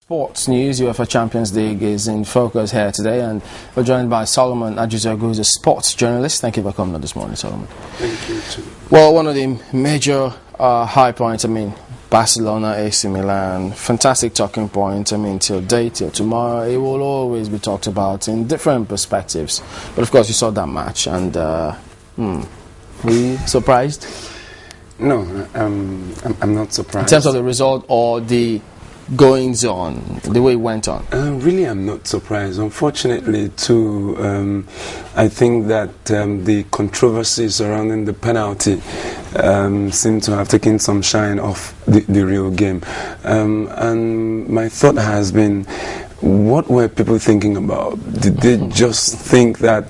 Sports news. UEFA Champions League is in focus here today, and we're joined by Solomon Ajuziogu, who's a sports journalist. Thank you for coming on this morning, Solomon. Thank you too. Well, one of the major high points, Barcelona, AC Milan, fantastic talking points. Till date, till tomorrow, it will always be talked about in different perspectives. But of course, you saw that match, and were you surprised? No, I'm not surprised. In terms of the result or the goings on, the way it went on? Really, I'm not surprised. Unfortunately, too, I think that the controversy surrounding the penalty seem to have taken some shine off the real game. And my thought has been, what were people thinking about? Did they just think that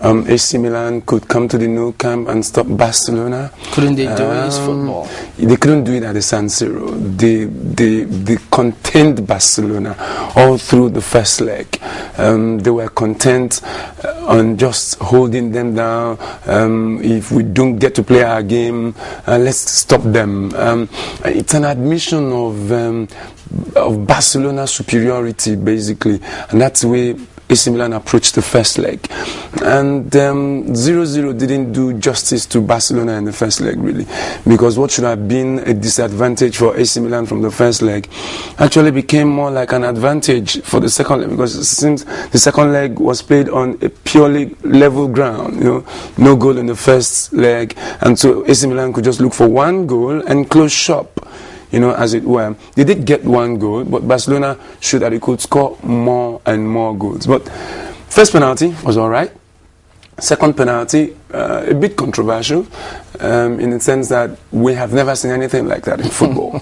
AC Milan could come to the Nou Camp and stop Barcelona? Couldn't they do it? It's football. They couldn't do it at the San Siro. They contained Barcelona all through the first leg. They were content on just holding them down. If we don't get to play our game, let's stop them. It's an admission of Barcelona's superiority, basically, and that's the way AC Milan approached the first leg. And 0-0 didn't do justice to Barcelona in the first leg, really, because what should have been a disadvantage for AC Milan from the first leg actually became more like an advantage for the second leg, because since the second leg was played on a purely level ground, no goal in the first leg, and so AC Milan could just look for one goal and close shop, as it were. They did get one goal, but Barcelona showed that they could score more and more goals. But first penalty was all right. Second penalty, a bit controversial, in the sense that we have never seen anything like that in football.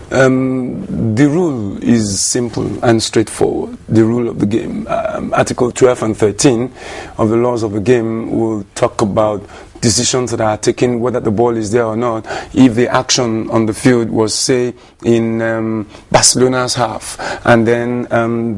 The rule is simple and straightforward. The rule of the game, Article 12 and 13 of the laws of the game will talk about decisions that are taken, whether the ball is there or not, if the action on the field was, say, in Barcelona's half, and then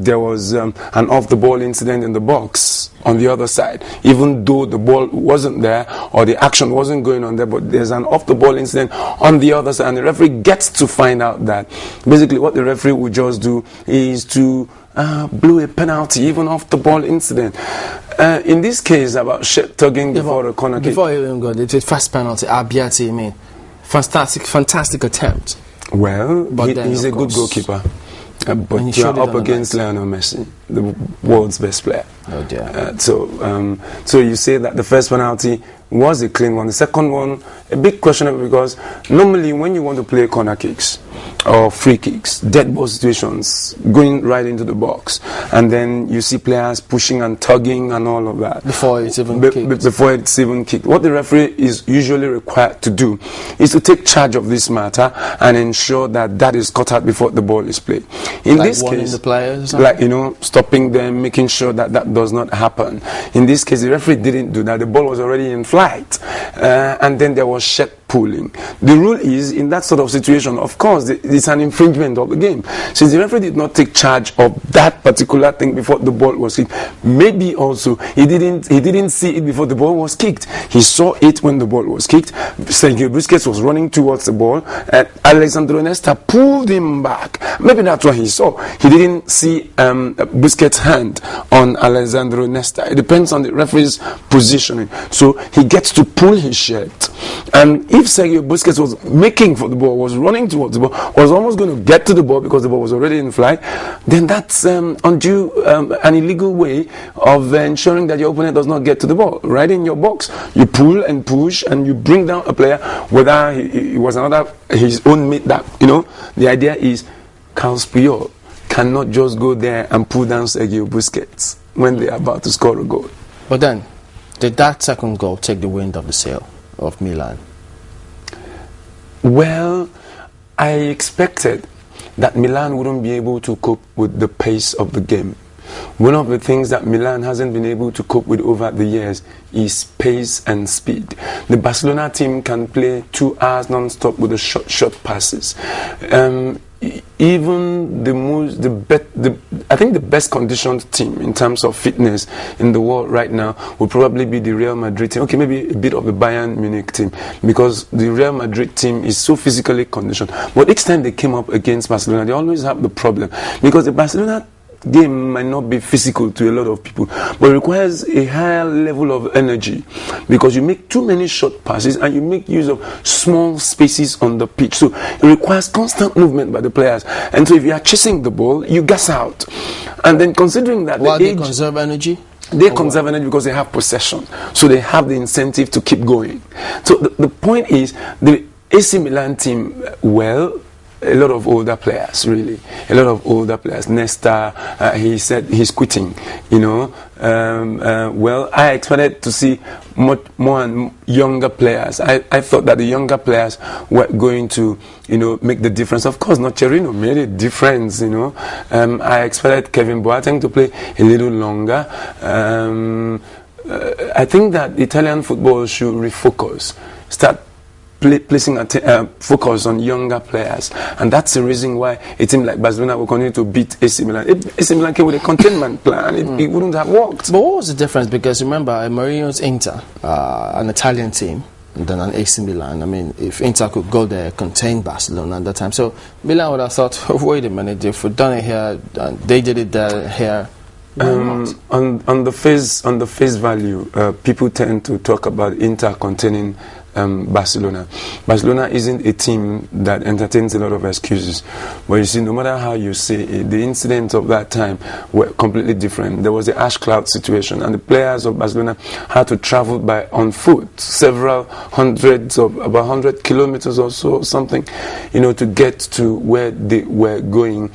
there was an off-the-ball incident in the box on the other side, even though the ball wasn't there or the action wasn't going on there, but there's an off-the-ball incident on the other side, and the referee gets to find out that. Basically, what the referee would just do is to blow a penalty, even off the ball incident. In this case, about tugging before the corner kick. Before you even got the first penalty, Abiati, fantastic attempt. Well, he's a good goalkeeper. But you are up against Lionel Messi, the world's best player. Oh dear. So you say that the first penalty was a clean one. The second one, a big questionable, because normally when you want to play corner kicks or free kicks, dead ball situations, going right into the box, and then you see players pushing and tugging and all of that before it's even kicked. What the referee is usually required to do is to take charge of this matter and ensure that that is cut out before the ball is played. In this case, the players, stopping them, making sure that that does not happen. In this case, the referee didn't do that. The ball was already in flight, and then there was shed pulling. The rule is, in that sort of situation, of course, it's an infringement of the game. Since the referee did not take charge of that particular thing before the ball was kicked, maybe also he didn't see it before the ball was kicked. He saw it when the ball was kicked. Sergio Busquets was running towards the ball, and Alessandro Nesta pulled him back. Maybe that's what he saw. He didn't see Busquets' hand on Alessandro Nesta. It depends on the referee's positioning. So he gets to pull his shirt, and if Sergio Busquets was making for the ball, was running towards the ball, was almost going to get to the ball because the ball was already in flight, then that's an illegal way of ensuring that your opponent does not get to the ball. Right in your box, you pull and push and you bring down a player, whether he was his own mate. That the idea is Carlos Puyol cannot just go there and pull down Sergio Busquets when they are about to score a goal. But then, did that second goal take the wind of the sail of Milan? Well, I expected that Milan wouldn't be able to cope with the pace of the game. One of the things that Milan hasn't been able to cope with over the years is pace and speed. The Barcelona team can play 2 hours non-stop with the short passes. Even I think the best conditioned team in terms of fitness in the world right now would probably be the Real Madrid team. Okay, maybe a bit of the Bayern Munich team, because the Real Madrid team is so physically conditioned. But each time they came up against Barcelona, they always have the problem, because the Barcelona game might not be physical to a lot of people, but it requires a higher level of energy, because you make too many short passes and you make use of small spaces on the pitch. So it requires constant movement by the players, and so if you are chasing the ball, you gas out. And then considering that why they conserve energy? They conserve energy because they have possession, so they have the incentive to keep going. So the point is, the AC Milan team, well, a lot of older players, really. A lot of older players. Nesta, he said he's quitting, you know. Well, I expected to see more and younger players. I thought that the younger players were going to, you know, make the difference. Of course, Nocerino made a difference, you know. I expected Kevin Boateng to play a little longer. I think that Italian football should refocus, start placing a focus on younger players, and that's the reason why a team like Barcelona will continue to beat AC Milan. If AC Milan came with a containment plan, it wouldn't have worked. But what was the difference? Because remember, Mourinho's Inter, an Italian team, and then an AC Milan. I mean, if Inter could go there, contain Barcelona at that time, so Milan would have thought, oh, wait a minute, if we've done it here, and they did it there, here. On the face value, people tend to talk about Inter containing Barcelona. Barcelona isn't a team that entertains a lot of excuses. But you see, no matter how you say it, the incidents of that time were completely different. There was the ash cloud situation, and the players of Barcelona had to travel on foot, several hundreds of, about 100 kilometers or so, something, you know, to get to where they were going.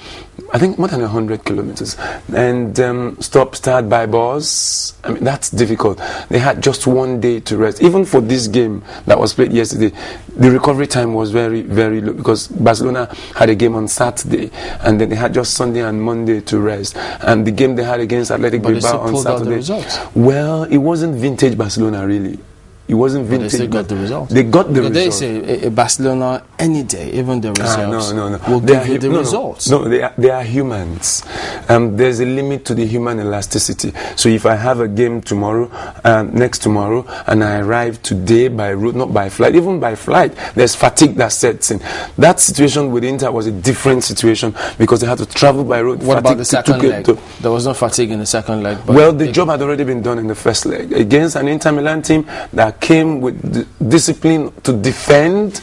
I think more than 100 kilometers, and stop, start by bus. I mean, that's difficult. They had just one day to rest. Even for this game that was played yesterday, the recovery time was very, very low, because Barcelona had a game on Saturday, and then they had just Sunday and Monday to rest. And the game they had against Athletic Bilbao on Saturday, well, it wasn't vintage Barcelona, really. It wasn't vintage. But they still got the results. They got the results. They say Barcelona any day, even the results no. will give you the results. No, they are humans. There's a limit to the human elasticity. So if I have a game tomorrow, next tomorrow, and I arrive today by road, not by flight, even by flight, there's fatigue that sets in. That situation with Inter was a different situation, because they had to travel by road. What about the second leg? There was no fatigue in the second leg. But well, the job had already been done in the first leg against an Inter Milan team that came with the discipline to defend.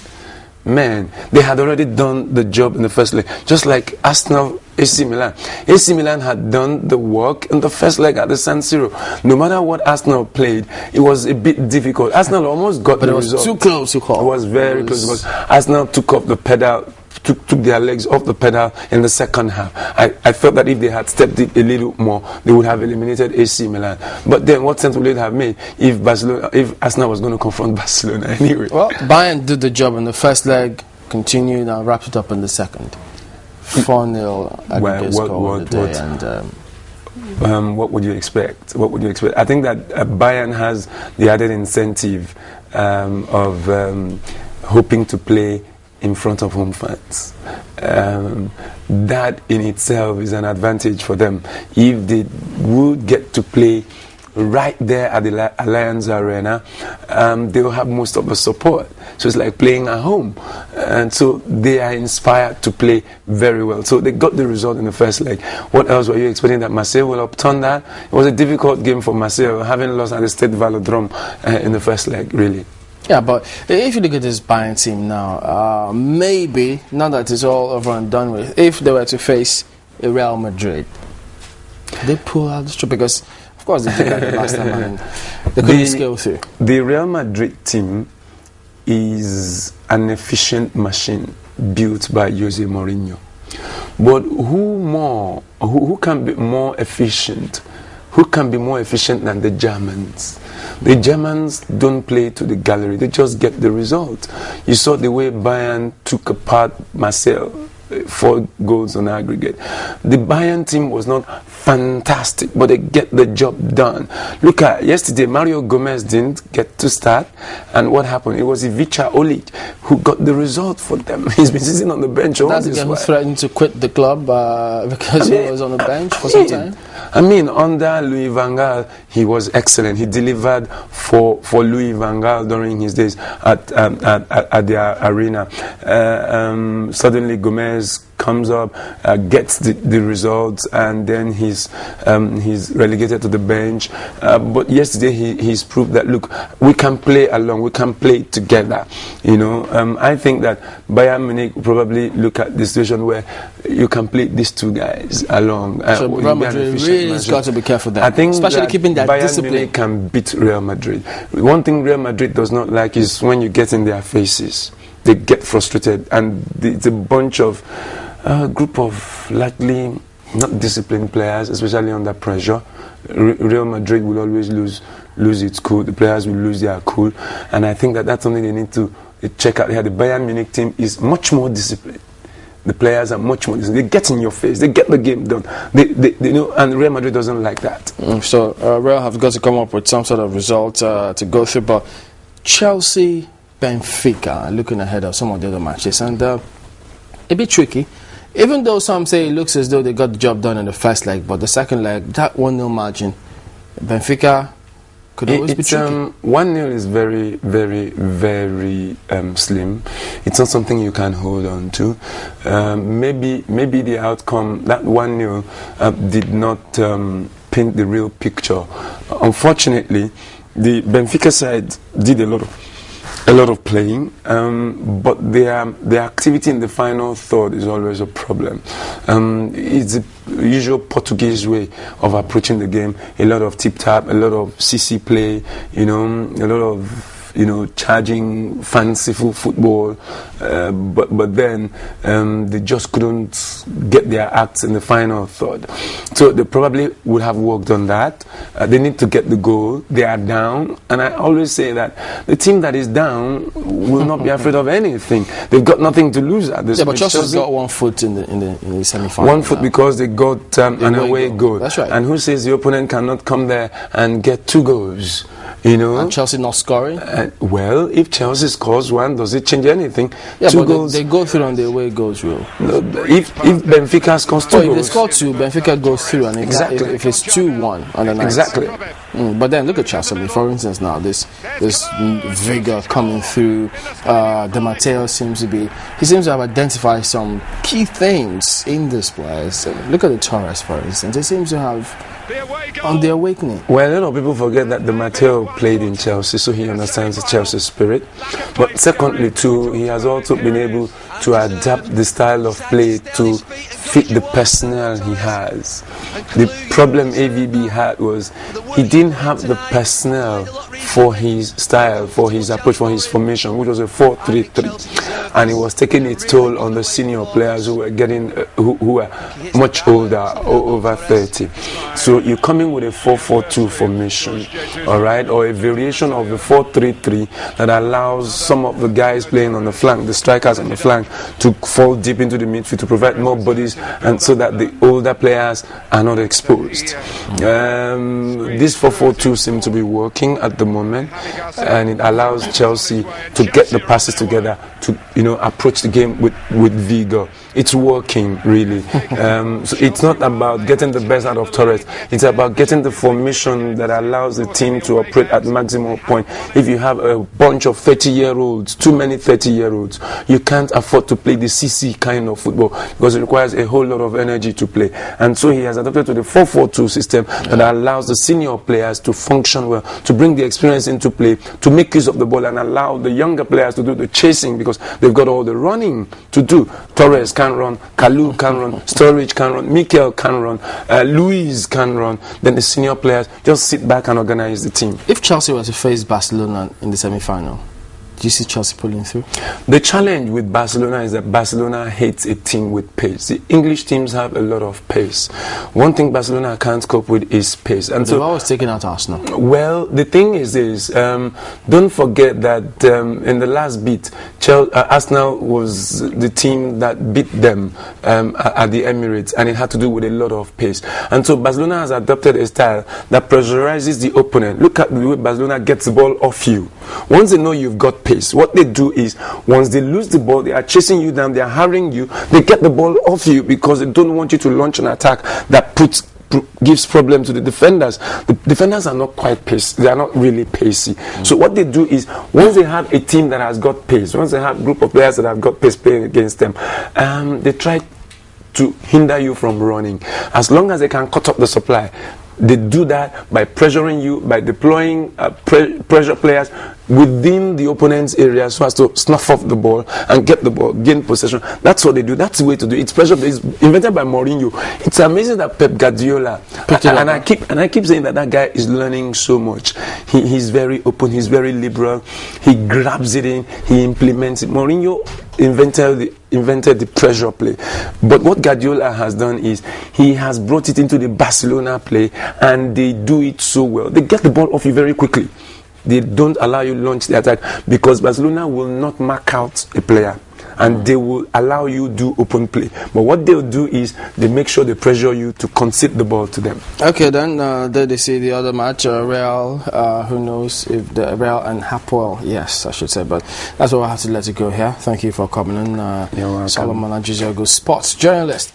Man, they had already done the job in the first leg, just like Arsenal, AC Milan. AC Milan had done the work in the first leg at the San Siro. No matter what Arsenal played, it was a bit difficult. Arsenal almost got the result. But it was too close to call. It was very close, because Arsenal took off the pedal, took their legs off the pedal in the second half. I felt that if they had stepped it a little more, they would have eliminated AC Milan. But then what sense would it have made if Arsenal was going to confront Barcelona anyway? Well, Bayern did the job in the first leg, continued and wrapped it up in the second. 4-0 aggregate score of the day. And what would you expect? What would you expect? I think that Bayern has the added incentive of hoping to play in front of home fans. That in itself is an advantage for them. If they would get to play right there at the Allianz Arena, they will have most of the support. So it's like playing at home. And so they are inspired to play very well. So they got the result in the first leg. What else were you expecting, that Marseille will upturn that? It was a difficult game for Marseille, having lost at the Stade Velodrome in the first leg, really. Yeah, but if you look at this Bayern team now, maybe, now that it's all over and done with, if they were to face a Real Madrid, they pull out the strip, because, of course, they did that the last time, and they couldn't scale through. The Real Madrid team is an efficient machine built by Jose Mourinho. But who can be more efficient? Who can be more efficient than the Germans? The Germans don't play to the gallery, they just get the result. You saw the way Bayern took apart Marseille 4 goals on aggregate. The Bayern team was not fantastic, but they get the job done. Look at yesterday, Mario Gomez didn't get to start, and what happened? It was Ivica Olic who got the result for them. He's been sitting on the bench all this while. Who threatened to quit the club because he was on the bench for some time? I mean, under Louis van Gaal, he was excellent. He delivered for Louis van Gaal during his days at the arena. Suddenly Gomez comes up, gets the results, and then he's relegated to the bench. But yesterday he's proved that, look, we can play along, we can play together. You know, I think that Bayern Munich probably look at the situation where you can play these 2 guys along. So Real Madrid really has got to be careful there. I think especially keeping that Bayern discipline. Munich can beat Real Madrid. One thing Real Madrid does not like is when you get in their faces. They get frustrated, and it's a bunch of group of likely not disciplined players, especially under pressure. Real Madrid will always lose its cool. The players will lose their cool, and I think that that's something they need to check out here. The Bayern Munich team is much more disciplined. The players are much more disciplined. They get in your face. They get the game done. They know, and Real Madrid doesn't like that. So Real have got to come up with some sort of result to go through. But Chelsea, Benfica, looking ahead of some of the other matches, and a bit tricky. Even though some say it looks as though they got the job done in the first leg, but the second leg, that 1-0 margin, Benfica could always be tricky. 1-0 is very, very, very slim. It's not something you can hold on to. Maybe the outcome, that 1-0 did not paint the real picture. Unfortunately, the Benfica side did a lot of playing, but their activity in the final third is always a problem. It's the usual Portuguese way of approaching the game. A lot of tip-tap, a lot of CC play, a lot of charging fanciful football, but then they just couldn't get their acts in the final third. So they probably would have worked on that. They need to get the goal. They are down, and I always say that the team that is down will not be afraid of anything. They've got nothing to lose at this point. Yeah, but Chelsea's got 1 foot in the semi-final. 1 foot because they got an away goal. That's right. And who says the opponent cannot come there and get 2 goals? And Chelsea not scoring? Well, if Chelsea scores 1, does it change anything? Yeah, 2 but goals. they go through on the away goals rule. No, if Benfica scores 2 goals. If they score 2, Benfica goes through, and exactly. if it's 2-1 on the night. Exactly. But then look at Chelsea. I mean, for instance, now this vigor coming through. Di Matteo seems to have identified some key things in this players. Look at the Torres, for instance. They seem to have on the awakening. Well, a lot of people forget that Di Matteo played in Chelsea, so he understands the Chelsea spirit. But secondly, too, he has also been able to adapt the style of play to fit the personnel he has. The problem AVB had was he didn't have the personnel for his style, for his approach, for his formation, which was a 4-3-3, and it was taking its toll on the senior players who were who were much older, over 30. So you're coming with a 4-4-2 formation, all right, or a variation of the 4-3-3 that allows some of the guys playing on the flank, the strikers on the flank, to fall deep into the midfield to provide more bodies, and so that the older players are not exposed. This 4-4-2 seems to be working at the moment, and it allows Chelsea to get the passes together to approach the game with vigor. It's working, really. So it's not about getting the best out of Torres. It's about getting the formation that allows the team to operate at maximum point. If you have a bunch of 30-year-olds, too many 30-year-olds, you can't afford to play the CC kind of football because it requires a whole lot of energy to play. And so he has adapted to the 4-4-2 system that allows the senior players to function well, to bring the experience into play, to make use of the ball and allow the younger players to do the chasing because they've got all the running to do. Torres can run, Kalu can run, Sturridge can run, Mikel can run, Luis can run. Then the senior players just sit back and organize the team. If Chelsea were to face Barcelona in the semi-final, Do you see Chelsea pulling through? The challenge with Barcelona is that Barcelona hates a team with pace. The English teams have a lot of pace. One thing Barcelona can't cope with is pace. And They've always taken out Arsenal. Well, the thing is this, don't forget that in the last beat, Arsenal was the team that beat them at the Emirates, and it had to do with a lot of pace. And so Barcelona has adopted a style that pressurizes the opponent. Look at the way Barcelona gets the ball off you. Once they know you've got pace, what they do is, once they lose the ball, they are chasing you down, they are hurrying you, they get the ball off you because they don't want you to launch an attack that gives problem to the defenders. The defenders are not quite paced. They are not really pacey. So what they do is, once they have a team that has got pace, once they have a group of players that have got pace playing against them, they try to hinder you from running. As long as they can cut up the supply, they do that by pressuring you, by deploying pressure players within the opponent's area so as to snuff off the ball and get the ball, gain possession. That's what they do. That's the way to do it. It's pressure. It's invented by Mourinho. It's amazing that Pep Guardiola, and I keep saying that guy is learning so much. He's very open. He's very liberal. He grabs it in. He implements it. Mourinho invented the pressure play. But what Guardiola has done is he has brought it into the Barcelona play, and they do it so well. They get the ball off you very quickly. They don't allow you to launch the attack because Barcelona will not mark out a player, and they will allow you to do open play. But what they'll do is they make sure they pressure you to concede the ball to them. Okay, then there they see the other match, Real. Who knows if the Real and Hapoel? Yes, I should say. But that's why I have to let it go here. Thank you for coming in, Solomon Ajuziogu, sports journalist.